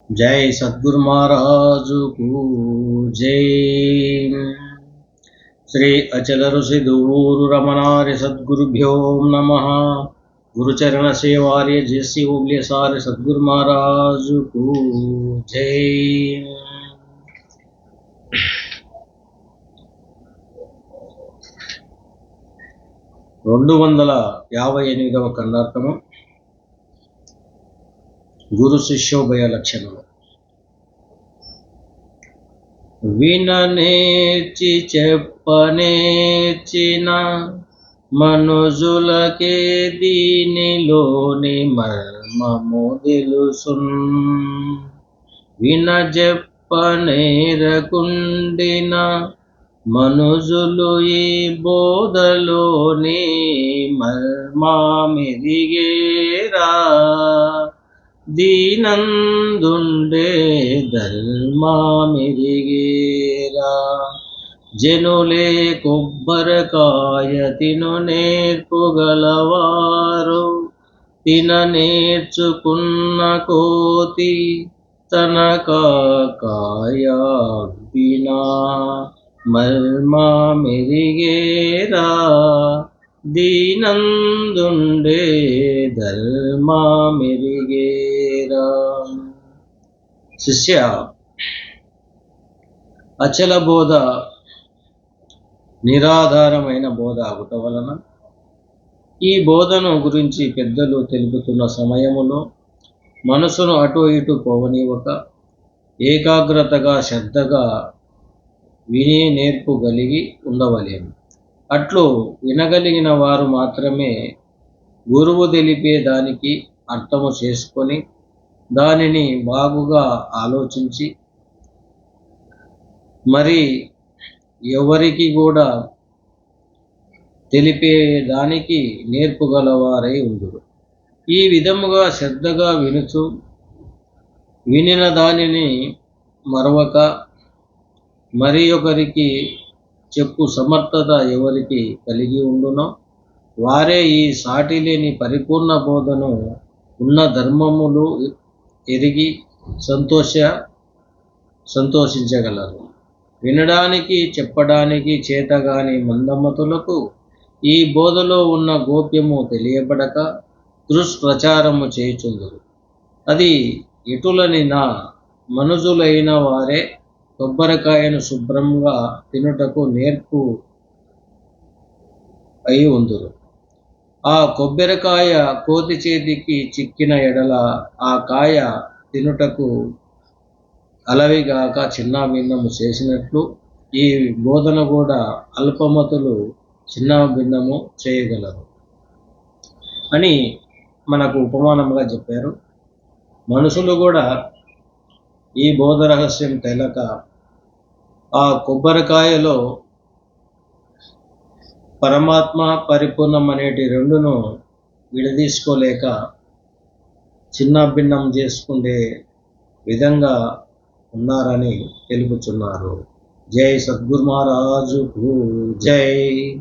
जय सद्गुरु महाराज को जय। श्री अचल ऋषि दूर रमणार्य सद्गुरुभ्यो नमः। गुरुचरण सेवार्य जैसी उगले सारे सद्गुरु महाराज को जय। 258వ ఖండార్థము గురు శిష్యోభయ లక్షణము. విననేర్చి చెప్పనేర్చిన మనుజులకే దీనిలోని మర్మము తెలుసున్. వినజెప్పనేరకుండిన మనుజులు ఈ బోధలోని మర్మమెరిగేరా. దీనందుండే ధర్మమెరిగేరా. జనులే కొబ్బరికాయ తిను నేర్పుగలవారు. తిన నేర్చుకున్న కోతి తనక కాయగ్గినా మర్మమెరిగేరా. దీనందుండే ధర్మమెరిగేరా. శిష్య, అచల బోధ నిరాధారమైన బోధ అగుట వలన ఈ బోధను గురించి పెద్దలు తెలుపుతున్న సమయములో మనసును అటు ఇటు పోవనివ్వక ఏకాగ్రతగా శ్రద్ధగా విని నేర్పుగలిగి ఉండవలేము. అట్లు వినగలిగిన వారు మాత్రమే గురువు తెలిపే దానికి అర్థము చేసుకొని దానిని బాగుగా ఆలోచించి మరి ఎవరికి కూడా తెలిపే దానికి నేర్పుగలవారై ఉందురు. ఈ విధముగా శ్రద్ధగా వినుచు వినిన దానిని మరవక మరి ఒకరికి చెప్పు సమర్థత ఎవరికి కలిగి ఉండునో వారే ఈ సాటి లేని పరిపూర్ణ బోధను ఉన్న ధర్మములు ఎరిగి సంతోషించగలరు. వినడానికి చెప్పడానికి చేతగాని మందమతులకు ఈ బోధలో ఉన్న గోప్యము తెలియబడక దుష్ప్రచారము చేయుచుందురు. అది ఎటులని నా మనుజులైన వారే కొబ్బరికాయను శుభ్రంగా తినుటకు నేర్పు అయి ఉందురు. ఆ కొబ్బరికాయ కోతి చేతికి చిక్కిన ఎడల ఆ కాయ తినుటకు అలవిగాక చిన్నాభిన్నము చేసినట్లు ఈ బోధన కూడా అల్పమతులు చిన్నాభిన్నము చేయగలరు అని మనకు ఉపమానంగా చెప్పారు. మనుషులు కూడా ఈ బోధ రహస్యం తెలక ఆ కొబ్బరికాయలో పరమాత్మ పరిపూర్ణం అనేటి రెండును విడదీసుకోలేక చిన్నాభిన్నం చేసుకునే విధంగా ఉన్నారని తెలుపుచున్నారు. జై సద్గురు మహారాజుకు జై.